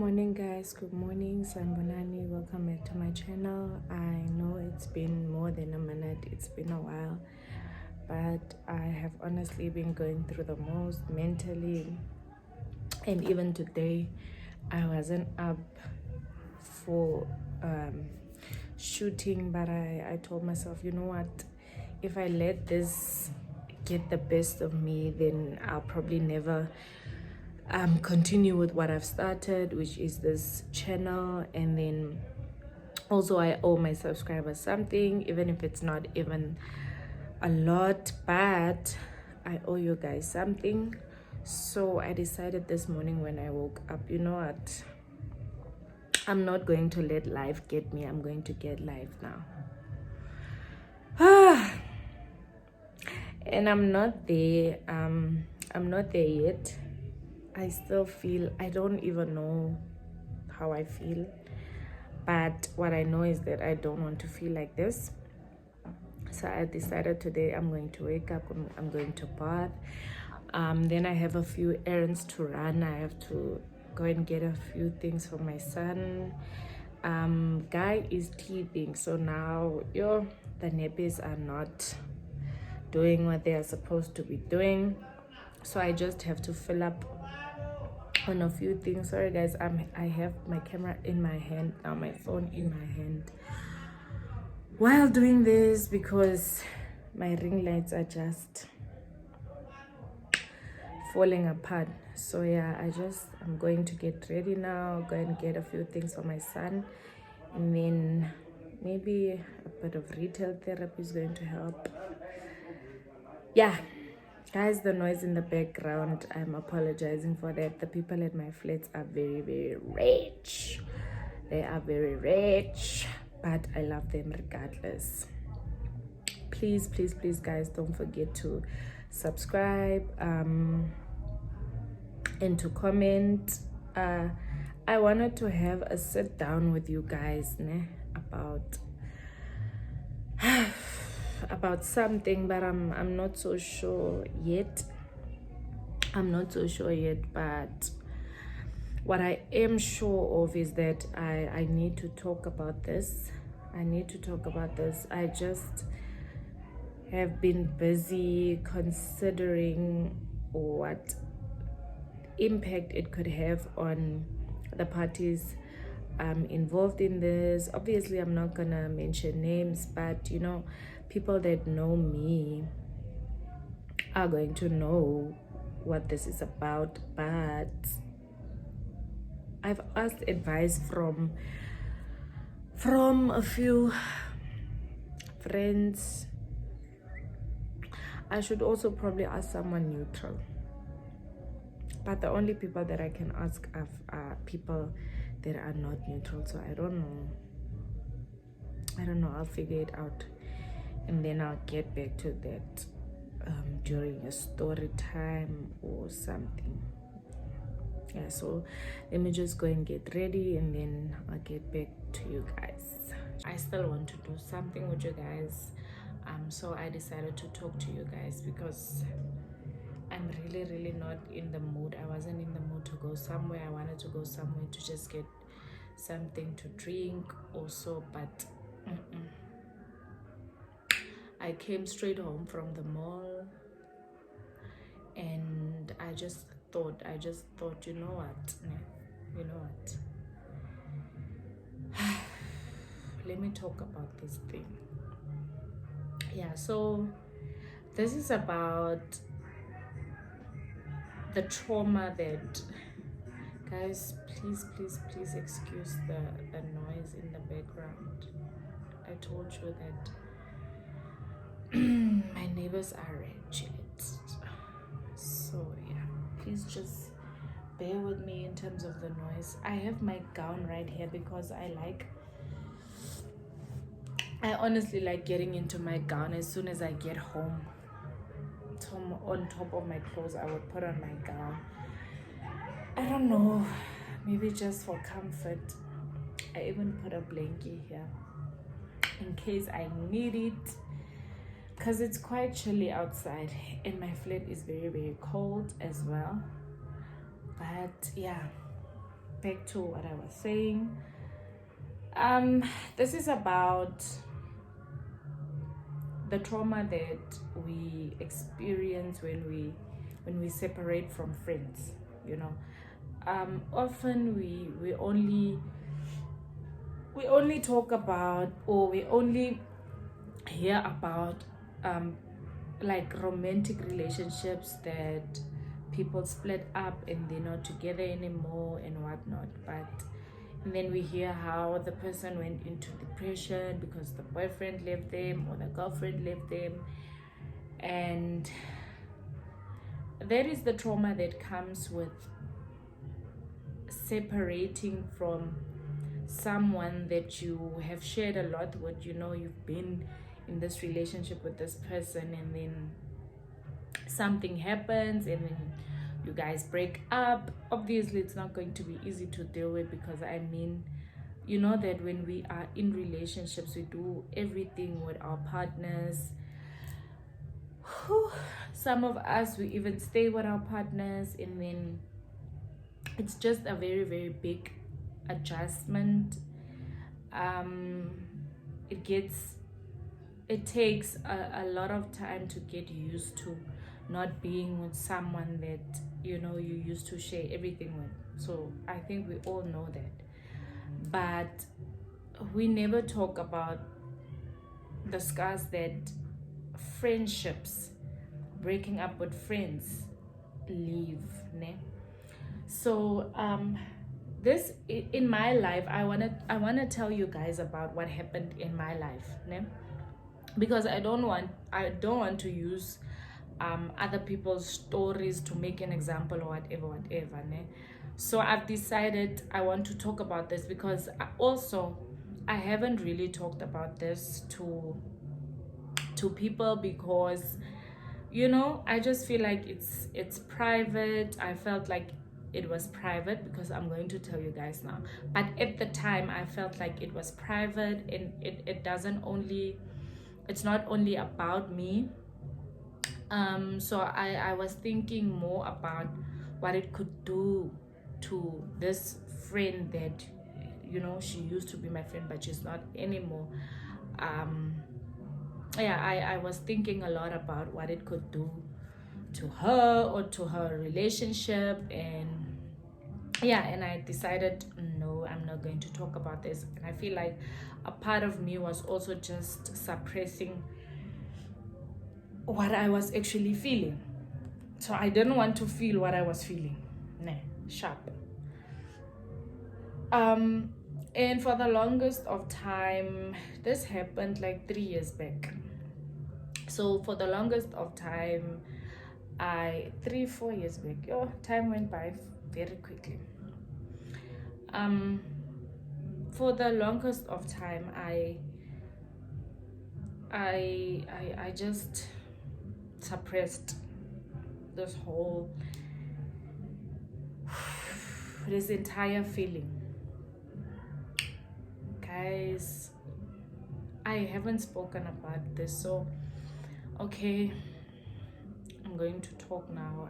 morning guys, good morning, Sanbonani. Welcome back to my channel. I know it's been more than a minute, it's been a while, but I have honestly been going through the most mentally, and even today I wasn't up for shooting, but I told myself, you know what, if I let this get the best of me, then I'll probably never continue with what I've started, which is this channel. And then also I owe my subscribers something, even if it's not even a lot, but I owe you guys something. So I decided this morning when I woke up, you know what, I'm not going to let life get me, I'm going to get life now. And I'm not there yet. I still feel, I don't even know how I feel, but what I know is that I don't want to feel like this. So I decided today I'm going to wake up, I'm going to bath, then I have a few errands to run. I have to go and get a few things for my son. Guy is teething, so now the nappies are not doing what they are supposed to be doing, so I just have to fill up on a few things. Sorry guys, I have my camera in my hand now, my phone in my hand while doing this, because my ring lights are just falling apart. So yeah, I'm going to get ready now, go and get a few things for my son, and then maybe a bit of retail therapy is going to help. Yeah guys, the noise in the background, I'm apologizing for that. The people at my flats are very rich. They are very rich, but I love them regardless. Please guys, don't forget to subscribe and to comment. I wanted to have a sit down with you guys about something, but I'm not so sure yet. But what I am sure of is that I need to talk about this. I just have been busy considering what impact it could have on the parties involved in this. Obviously, I'm not gonna mention names, but you know, people that know me are going to know what this is about. But I've asked advice from a few friends. I should also probably ask someone neutral, but the only people that I can ask are people that are not neutral. So I don't know, I'll figure it out, and then I'll get back to that during a story time or something. Yeah, so let me just go and get ready, and then I'll get back to you guys. I still want to do something with you guys, so I decided to talk to you guys because I'm really not in the mood. I wasn't in the mood to go somewhere. I wanted to go somewhere to just get something to drink also, but I came straight home from the mall, and I just thought, you know what, let me talk about this thing. Yeah, so this is about the trauma that, guys, please excuse the noise in the background. I told you that my neighbors are wretched, so yeah, please just bear with me in terms of the noise. I have my gown right here because I honestly like getting into my gown as soon as I get home. So on top of my clothes, I would put on my gown. I don't know, maybe just for comfort. I even put a blanket here in case I need it, because it's quite chilly outside and my flat is very cold as well. But yeah, back to what I was saying. This is about the trauma that we experience when we separate from friends. Often we only talk about, or we only hear about like romantic relationships that people split up and they're not together anymore and whatnot. And then we hear how the person went into depression because the boyfriend left them or the girlfriend left them. And that is the trauma that comes with separating from someone that you have shared a lot with. You've been in this relationship with this person, and then something happens and then you guys break up. Obviously it's not going to be easy to deal with, because you know that when we are in relationships, we do everything with our partners. Some of us, we even stay with our partners, and then it's just a very, very big adjustment. It takes a lot of time to get used to not being with someone that you used to share everything with. So I think we all know that, but we never talk about the scars that friendships, breaking up with friends, leave, ne? So this, in my life, I wanna tell you guys about what happened in my life, ne? Because I don't want to use other people's stories to make an example or whatever, ne? So I've decided I want to talk about this, because I haven't really talked about this to people, because I just feel like it's private. I felt like it was private, because I'm going to tell you guys now, but at the time I felt like it was private, and it's not only about me. So I was thinking more about what it could do to this friend that she used to be my friend, but she's not anymore. I was thinking a lot about what it could do to her or to her relationship, and I decided, no, I'm not going to talk about this. And I feel like a part of me was also just suppressing what I was actually feeling. So I didn't want to feel what I was feeling. Nah, sharp. And for the longest of time, this happened like 3 years back. So for the longest of time, 3-4 years back, time went by very quickly. For the longest of time, I just suppressed this entire feeling. Guys, I haven't spoken about this, so okay, I'm going to talk now.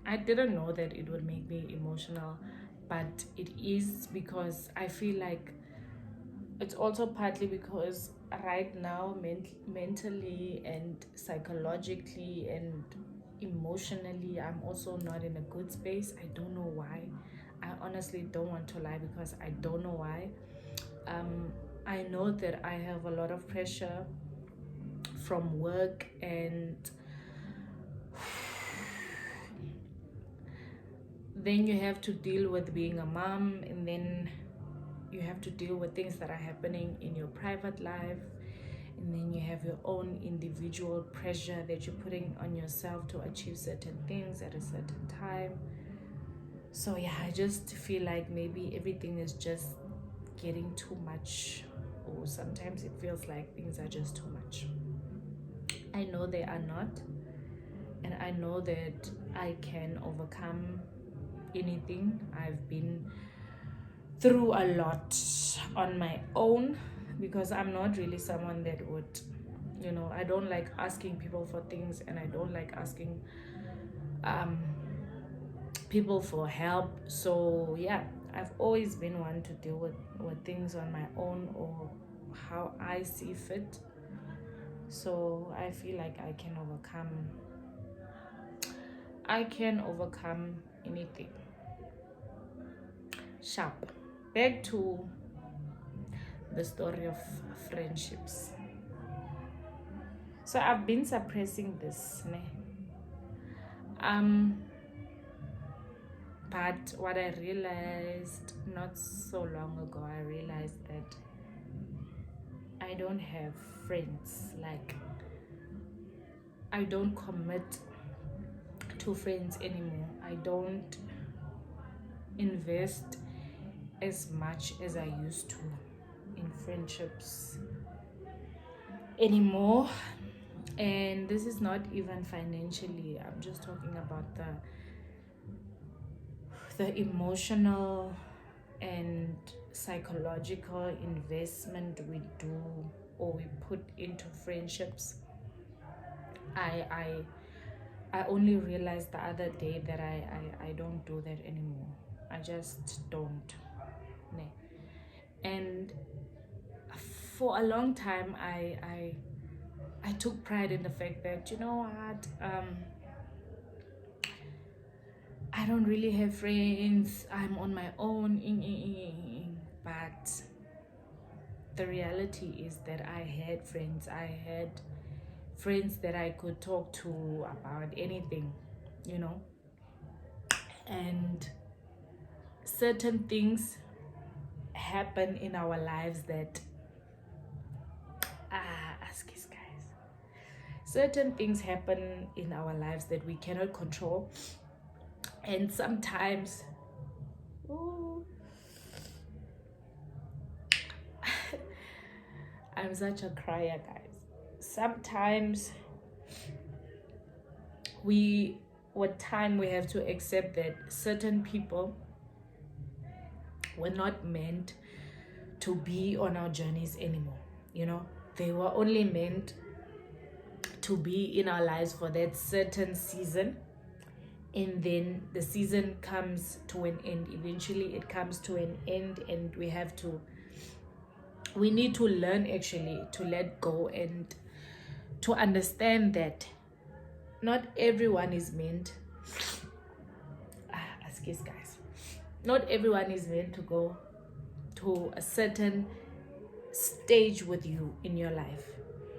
I didn't know that it would make me emotional, but it is, because I feel like it's also partly because right now, mentally and psychologically and emotionally, I'm also not in a good space. I don't know why. I honestly don't want to lie, because I don't know why. I know that I have a lot of pressure from work, and then you have to deal with being a mom, and then you have to deal with things that are happening in your private life, and then you have your own individual pressure that you're putting on yourself to achieve certain things at a certain time. So I just feel like maybe everything is just getting too much, or sometimes it feels like things are just too much. I know they are not, and I know that I can overcome anything. I've been through a lot on my own, because I'm not really someone that would, I don't like asking people for things, and I don't like asking people for help. So yeah, I've always been one to deal with things on my own or how I see fit. So I feel like I can overcome anything. Sharp. Back to the story of friendships. So I've been suppressing this, ne? But what I realized not so long ago, I realized that I don't have friends. Like, I don't commit to friends anymore. I don't invest as much as I used to in friendships anymore. And this is not even financially. I'm just talking about the emotional and psychological investment we do or we put into friendships. I only realized the other day that I don't do that anymore. I just don't. And for a long time I took pride in the fact that, you know what, I don't really have friends, I'm on my own. But the reality is that I had friends. I had friends that I could talk to about anything, you know. And certain things happen in our lives that ask these guys. Certain things happen in our lives that we cannot control. And sometimes I'm such a crier, guys. Sometimes with time we have to accept that certain people were not meant to be on our journeys anymore. You know, they were only meant to be in our lives for that certain season, and then the season comes to an end. Eventually it comes to an end, and we need to learn actually to let go and to understand that not everyone is meant excuse guys, not everyone is meant to go to a certain stage with you in your life.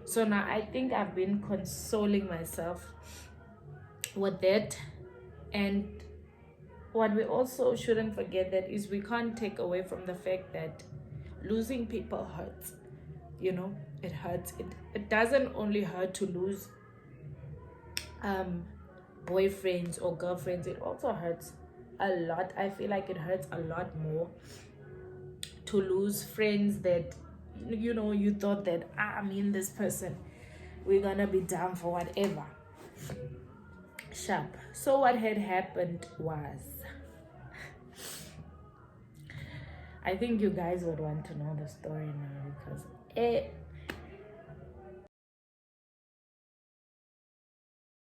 So now I think I've been consoling myself with that. And what we also shouldn't forget that is we can't take away from the fact that losing people hurts. You know, it hurts. It doesn't only hurt to lose boyfriends or girlfriends. It also hurts a lot. I feel like it hurts a lot more to lose friends that, you know, you thought that this person, we're gonna be down for whatever. Sharp. So what had happened was, I think you guys would want to know the story now, because